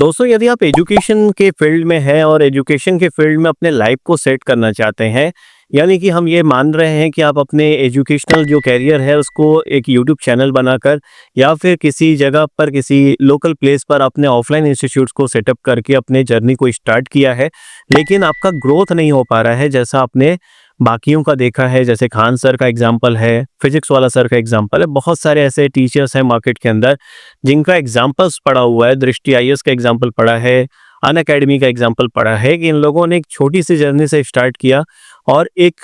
दोस्तों, यदि आप एजुकेशन के फील्ड में हैं और एजुकेशन के फील्ड में अपने लाइफ को सेट करना चाहते हैं, यानी कि हम ये मान रहे हैं कि आप अपने एजुकेशनल जो कैरियर है उसको एक यूट्यूब चैनल बनाकर या फिर किसी जगह पर किसी लोकल प्लेस पर अपने ऑफलाइन इंस्टीट्यूट्स को सेटअप करके अपने जर्नी को स्टार्ट किया है, लेकिन आपका ग्रोथ नहीं हो पा रहा है जैसा आपने बाकियों का देखा है। जैसे खान सर का एग्जाम्पल है, फिजिक्स वाला सर का एग्जाम्पल है, बहुत सारे ऐसे टीचर्स हैं मार्केट के अंदर जिनका एग्जाम्पल्स पड़ा हुआ है। दृष्टि आईएएस का एग्जाम्पल पड़ा है, अन अकेडमी का एग्जाम्पल पड़ा है कि इन लोगों ने एक छोटी सी जर्नी से स्टार्ट किया और एक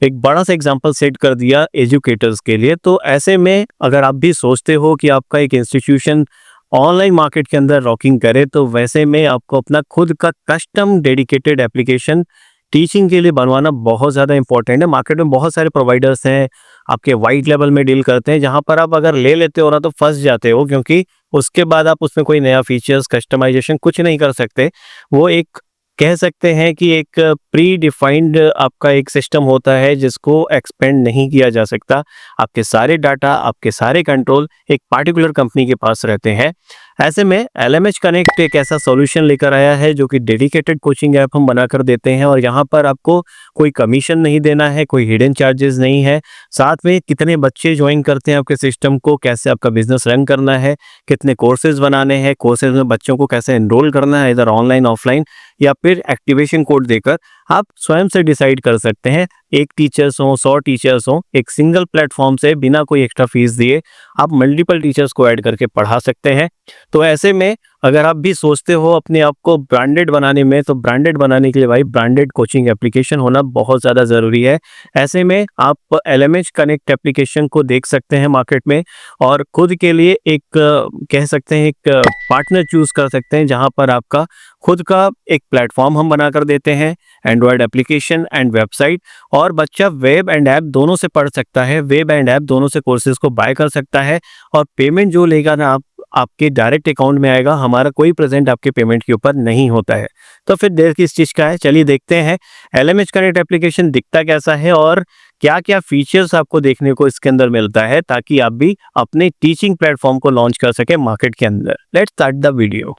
एक बड़ा सा एग्जाम्पल सेट कर दिया एजुकेटर्स के लिए। तो ऐसे में अगर आप भी सोचते हो कि आपका एक इंस्टीट्यूशन ऑनलाइन मार्केट के अंदर रॉकिंग करे, तो वैसे में आपको अपना खुद का कस्टम डेडिकेटेड एप्लीकेशन टीचिंग के लिए बनवाना बहुत ज़्यादा इंपॉर्टेंट है। मार्केट में बहुत सारे प्रोवाइडर्स हैं, आपके वाइट लेवल में डील करते हैं, जहां पर आप अगर ले लेते हो ना तो फंस जाते हो, क्योंकि उसके बाद आप उसमें कोई नया फीचर्स कस्टमाइजेशन कुछ नहीं कर सकते। वो एक कह सकते हैं कि एक प्री डिफाइंड आपका एक सिस्टम होता है जिसको एक्सपेंड नहीं किया जा सकता। आपके सारे डाटा, आपके सारे कंट्रोल एक पार्टिकुलर कंपनी के पास रहते हैं। ऐसे में एलएमएच कनेक्ट एक ऐसा सॉल्यूशन लेकर आया है जो कि डेडिकेटेड कोचिंग ऐप हम बनाकर देते हैं, और यहाँ पर आपको कोई कमीशन नहीं देना है, कोई हिडन चार्जेस नहीं है। साथ में कितने बच्चे ज्वाइन करते हैं आपके सिस्टम को, कैसे आपका बिजनेस रन करना है, कितने कोर्सेज बनाने हैं, कोर्सेज में बच्चों को कैसे एनरोल करना है, इधर ऑनलाइन ऑफलाइन, या फिर एक्टिवेशन कोड देकर आप स्वयं से डिसाइड कर सकते हैं। एक टीचर्स हो, 100 टीचर्स हो, एक सिंगल प्लेटफॉर्म से बिना कोई एक्स्ट्रा फीस दिए आप मल्टीपल टीचर्स को ऐड करके पढ़ा सकते हैं। तो ऐसे में अगर आप भी सोचते हो अपने आप को ब्रांडेड बनाने में, तो ब्रांडेड बनाने के लिए भाई ब्रांडेड कोचिंग एप्लीकेशन होना बहुत ज़्यादा ज़रूरी है। ऐसे में आप एलएमएच कनेक्ट एप्लीकेशन को देख सकते हैं मार्केट में, और खुद के लिए एक कह सकते हैं एक पार्टनर चूज कर सकते हैं, जहां पर आपका खुद का एक प्लेटफॉर्म हम बना कर देते हैं, एंड्रॉयड एप्लीकेशन एंड वेबसाइट, और बच्चा वेब एंड ऐप दोनों से पढ़ सकता है, वेब एंड ऐप दोनों से कोर्सेज को बाय कर सकता है, और पेमेंट जो लेगा ना आप आपके डायरेक्ट अकाउंट में आएगा। हमारा कोई प्रेजेंट आपके पेमेंट के ऊपर नहीं होता है। तो फिर देर किस चीज़ का है, चलिए देखते हैं एलएमएच कनेक्ट एप्लीकेशन दिखता कैसा है और क्या क्या फीचर्स आपको देखने को इसके अंदर मिलता है, ताकि आप भी अपने टीचिंग प्लेटफॉर्म को लॉन्च कर सके मार्केट के अंदर। Let's start the video.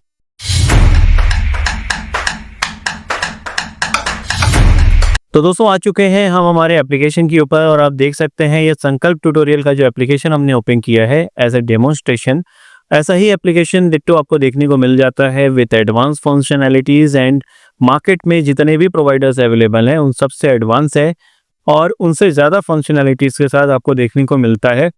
तो दोस्तों, आ चुके हैं हम हमारे एप्लीकेशन के ऊपर, और आप देख सकते हैं ये संकल्प ट्यूटोरियल का जो एप्लीकेशन हमने ओपन किया है एज ए डेमोन्स्ट्रेशन। ऐसा ही एप्लीकेशन डिट्टो आपको देखने को मिल जाता है with advance functionalities, and market में जितने भी प्रोवाइडर्स अवेलेबल हैं उन सबसे एडवांस है, और उनसे ज़्यादा फंक्शनैलिटीज़ के साथ आपको देखने को मिलता है।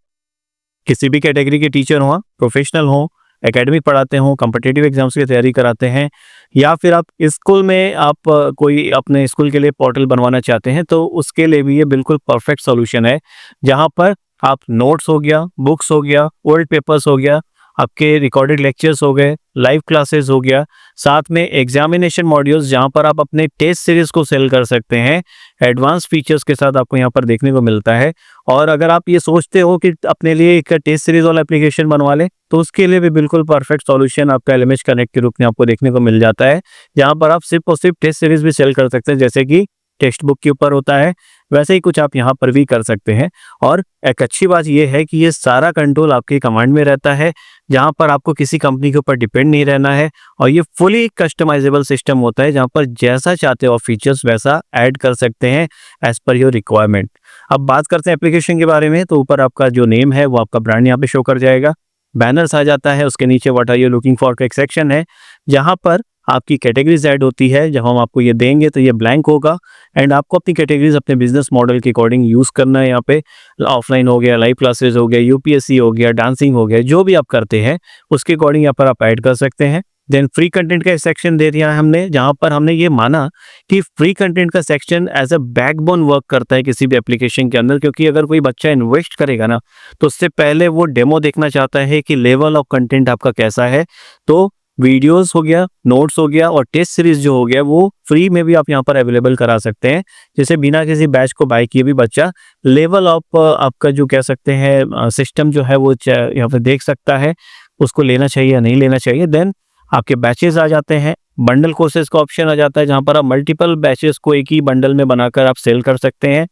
किसी भी कैटेगरी के टीचर हों, प्रोफेशनल हों, एकेडमिक पढ़ाते हों, कॉम्पिटिटिव एग्जाम्स की तैयारी कराते हैं, या फिर आप स्कूल में आप कोई अपने स्कूल के लिए पोर्टल बनवाना चाहते हैं, तो उसके लिए भी ये बिल्कुल परफेक्ट सॉल्यूशन है। जहाँ पर आप नोट्स हो गया, बुक्स हो गया, ओल्ड पेपर्स हो गया, आपके रिकॉर्डेड लेक्चर्स हो गए, लाइव क्लासेस हो गया, साथ में एग्जामिनेशन मॉड्यूल्स जहाँ पर आप अपने टेस्ट सीरीज को सेल कर सकते हैं, एडवांस फीचर्स के साथ आपको यहाँ पर देखने को मिलता है। और अगर आप ये सोचते हो कि अपने लिए एक टेस्ट सीरीज वाला एप्लीकेशन बनवा लें, तो उसके लिए भी बिल्कुल परफेक्ट सॉल्यूशन आपका एलएमएच कनेक्ट के रूप में आपको देखने को मिल जाता है, जहाँ पर आप सिर्फ और सिर्फ टेस्ट सीरीज भी सेल कर सकते हैं, जैसे कि टेक्स्ट बुक के ऊपर होता है वैसे ही कुछ आप यहाँ पर भी कर सकते हैं। और एक अच्छी बात यह है कि ये सारा कंट्रोल आपके कमांड में रहता है, जहाँ पर आपको किसी कंपनी के ऊपर डिपेंड नहीं रहना है, और ये फुली कस्टमाइजेबल सिस्टम होता है, जहाँ पर जैसा चाहते हो फीचर्स वैसा ऐड कर सकते हैं एज पर योर रिक्वायरमेंट। अब बात करते हैं एप्लीकेशन के बारे में, तो ऊपर आपका जो नेम है वो आपका ब्रांड यहाँ पे शो कर जाएगा, बैनर्स आ जाता है, उसके नीचे what are you looking for का एक सेक्शन है, जहाँ पर आपकी कैटेगरीज ऐड होती है। जब हम आपको ये देंगे तो ये ब्लैंक होगा, एंड आपको अपनी कैटेगरीज अपने बिजनेस मॉडल के अकॉर्डिंग यूज़ करना है। यहाँ पे ऑफलाइन हो गया, लाइव क्लासेस हो गया, यूपीएससी हो गया, डांसिंग हो गया, जो भी आप करते हैं उसके अकॉर्डिंग यहाँ पर आप ऐड कर सकते हैं। देन फ्री कंटेंट का सेक्शन दे दिया है हमने, जहाँ पर हमने ये माना कि फ्री कंटेंट का section as a backbone work करता है किसी भी एप्लीकेशन के अंदर, क्योंकि अगर कोई बच्चा इन्वेस्ट करेगा ना, तो उससे पहले वो डेमो देखना चाहता है कि लेवल ऑफ कंटेंट आपका कैसा है। तो वीडियोस हो गया, नोट्स हो गया, और टेस्ट सीरीज जो हो गया वो फ्री में भी आप यहाँ पर अवेलेबल करा सकते हैं, जैसे बिना किसी बैच को बाय किए भी बच्चा लेवल ऑफ आपका जो कह सकते हैं सिस्टम जो है वो यहाँ पर देख सकता है, उसको लेना चाहिए या नहीं लेना चाहिए। देन आपके बैचेस आ जाते हैं, बंडल कोर्सेज का ऑप्शन आ जाता है, जहाँ पर आप मल्टीपल बैचेस को एक ही बंडल में बनाकर आप सेल कर सकते हैं।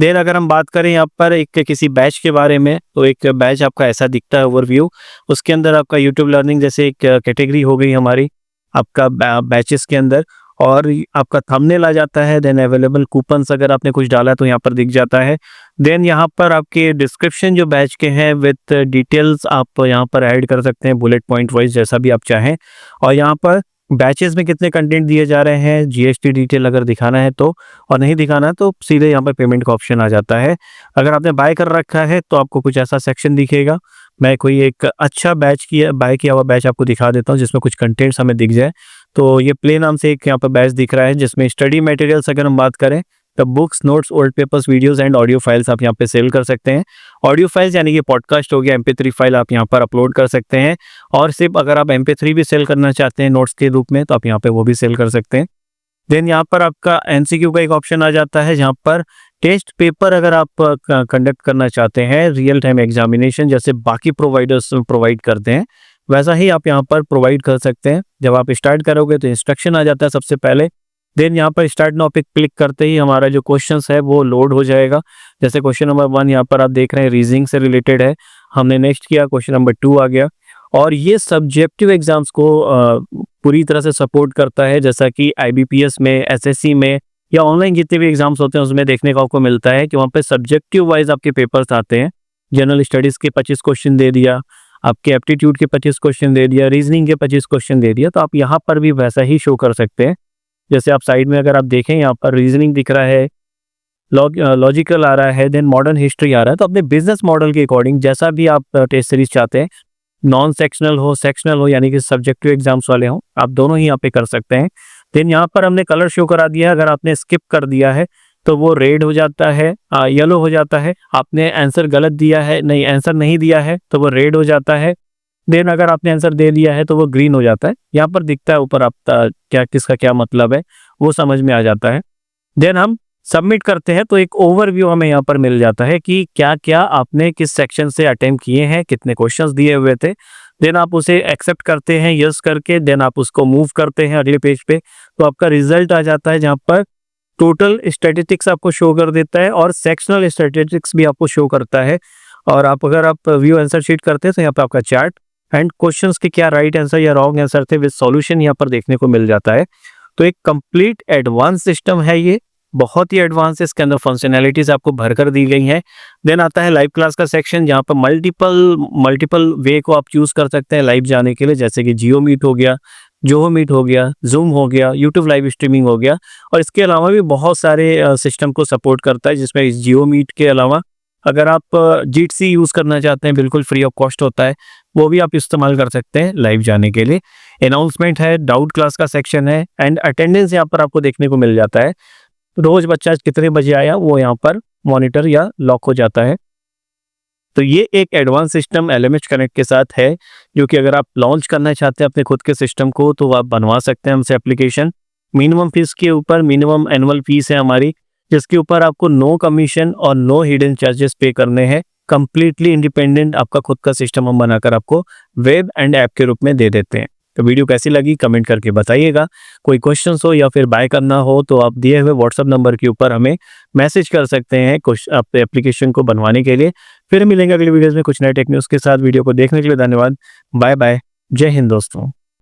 देन अगर हम बात करें यहाँ पर एक किसी बैच के बारे में, तो एक बैच आपका ऐसा दिखता है ओवरव्यू। उसके अंदर आपका यूट्यूब लर्निंग जैसे एक कैटेगरी हो गई हमारी आपका बैचेस के अंदर, और आपका थंबनेल आ जाता है। देन अवेलेबल कूपन्स अगर आपने कुछ डाला तो यहाँ पर दिख जाता है। देन यहाँ पर आपके डिस्क्रिप्शन जो बैच के हैं विथ डिटेल्स आप यहाँ पर ऐड कर सकते हैं, बुलेट पॉइंट वाइज जैसा भी आप चाहें। और यहाँ पर बैचेस में कितने कंटेंट दिए जा रहे हैं, जीएसटी डिटेल अगर दिखाना है तो, और नहीं दिखाना है तो सीधे यहाँ पर पेमेंट का ऑप्शन आ जाता है। अगर आपने बाय कर रखा है तो आपको कुछ ऐसा सेक्शन दिखेगा। मैं कोई एक अच्छा बाय किया हुआ बैच आपको दिखा देता हूँ जिसमें कुछ कंटेंट्स हमें दिख जाए। तो ये प्ले नाम से एक यहाँ पर बैच दिख रहा है जिसमें स्टडी मटेरियल्स अगर हम बात करें तो books, notes, old papers, videos and audio files आप यहाँ पे सेल कर सकते हैं। ऑडियो फाइल्स यानी कि पॉडकास्ट हो गया, MP3 फाइल आप यहाँ पर अपलोड कर सकते हैं। और सिर्फ अगर आप MP3 भी सेल करना चाहते हैं नोट्स के रूप में तो आप यहाँ पे वो भी सेल कर सकते हैं। देन यहाँ पर आपका MCQ का एक ऑप्शन आ जाता है जहाँ पर टेस्ट पेपर अगर आप कंडक्ट करना चाहते हैं, रियल टाइम एग्जामिनेशन जैसे बाकी प्रोवाइडर्स प्रोवाइड करते हैं वैसा ही आप यहाँ पर प्रोवाइड कर सकते हैं। जब आप स्टार्ट करोगे तो इंस्ट्रक्शन आ जाता है सबसे पहले। देन यहाँ पर स्टार्ट नाउ पे क्लिक करते ही हमारा जो क्वेश्चंस है वो लोड हो जाएगा। जैसे क्वेश्चन नंबर 1 यहाँ पर आप देख रहे हैं रीजनिंग से रिलेटेड है, हमने नेक्स्ट किया, क्वेश्चन नंबर 2 आ गया। और ये सब्जेक्टिव एग्जाम्स को पूरी तरह से सपोर्ट करता है, जैसा कि IBPS में, SSC में या ऑनलाइन जितने भी एग्जाम्स होते हैं उसमें देखने को आपको मिलता है कि वहाँ पे सब्जेक्टिव वाइज आपके पेपर्स आते हैं। जनरल स्टडीज़ के 25 क्वेश्चन दे दिया, आपके एप्टीट्यूड के 25 क्वेश्चन दे दिया, रीजनिंग के 25 क्वेश्चन दे दिया, तो आप यहाँ पर भी वैसा ही शो कर सकते हैं। जैसे आप साइड में अगर आप देखें यहाँ पर रीजनिंग दिख रहा है, लॉजिकल आ रहा है, देन मॉडर्न हिस्ट्री आ रहा है। तो अपने बिजनेस मॉडल के अकॉर्डिंग जैसा भी आप टेस्ट सीरीज चाहते हैं, नॉन सेक्शनल हो, सेक्शनल हो यानी कि सब्जेक्टिव एग्जाम्स वाले हों, आप दोनों ही यहाँ पे कर सकते हैं। देन यहाँ पर हमने कलर शो करा दिया है, अगर आपने स्किप कर दिया है तो वो रेड हो जाता है, येलो हो जाता है। आपने आंसर गलत दिया है, नहीं आंसर नहीं दिया है तो वो रेड हो जाता है। देन अगर आपने आंसर दे दिया है तो वो ग्रीन हो जाता है। यहाँ पर दिखता है ऊपर आप क्या किसका क्या मतलब है वो समझ में आ जाता है। देन हम सबमिट करते हैं तो एक ओवरव्यू हमें यहाँ पर मिल जाता है कि क्या क्या आपने किस सेक्शन से अटेम्प्ट किए हैं, कितने क्वेश्चंस दिए हुए थे। देन आप उसे एक्सेप्ट करते हैं यस करके, देन आप उसको मूव करते हैं अगले पेज पे, तो आपका रिजल्ट आ जाता है जहाँ पर टोटल स्टैटिस्टिक्स आपको शो कर देता है और सेक्शनल स्टैटिस्टिक्स भी आपको शो करता है। और अगर आप व्यू आंसर शीट करते हैं तो यहाँ पर आपका चार्ट एंड क्वेश्चंस के क्या राइट आंसर या रॉन्ग आंसर थे विद सॉल्यूशन यहाँ पर देखने को मिल जाता है। तो एक कंप्लीट एडवांस सिस्टम है ये, बहुत ही एडवांस है, इसके अंदर फंक्शनैलिटीज आपको भरकर दी गई हैं। देन आता है लाइव क्लास का सेक्शन जहाँ पर मल्टीपल वे को आप चूज कर सकते हैं लाइव जाने के लिए, जैसे कि जियो मीट हो गया, जोहो मीट हो गया, जूम हो गया, यूट्यूब लाइव स्ट्रीमिंग हो गया। और इसके अलावा भी बहुत सारे सिस्टम को सपोर्ट करता है, जिसमें इस जियो मीट के अलावा अगर आप जीटसी यूज़ करना चाहते हैं बिल्कुल फ्री ऑफ कॉस्ट होता है, वो भी आप इस्तेमाल कर सकते हैं लाइव जाने के लिए। अनाउंसमेंट है, डाउट क्लास का सेक्शन है एंड अटेंडेंस यहाँ पर आपको देखने को मिल जाता है। रोज बच्चा कितने बजे आया वो यहाँ पर मॉनिटर या लॉक हो जाता है। तो ये एक एडवांस सिस्टम LMH कनेक्ट के साथ है, जो कि अगर आप लॉन्च करना चाहते हैं अपने खुद के सिस्टम को तो आप बनवा सकते हैं हमसे एप्लीकेशन। मिनिमम फीस के ऊपर मिनिमम एनुअल फीस है हमारी, जिसके ऊपर आपको नो कमीशन और नो हिडन चार्जेस पे करने हैं। कंप्लीटली इंडिपेंडेंट आपका खुद का सिस्टम हम बनाकर आपको वेब एंड ऐप के रूप में दे देते हैं। तो वीडियो कैसी लगी कमेंट करके बताइएगा। कोई क्वेश्चंस हो या फिर बाय करना हो तो आप दिए हुए व्हाट्सएप नंबर के ऊपर हमें मैसेज कर सकते हैं अपने एप्लीकेशन को बनवाने के लिए। फिर मिलेंगे अगले वीडियोस में कुछ नए टेक न्यूज़ के साथ। वीडियो को देखने के लिए धन्यवाद। Bye bye. जय हिंद दोस्तों।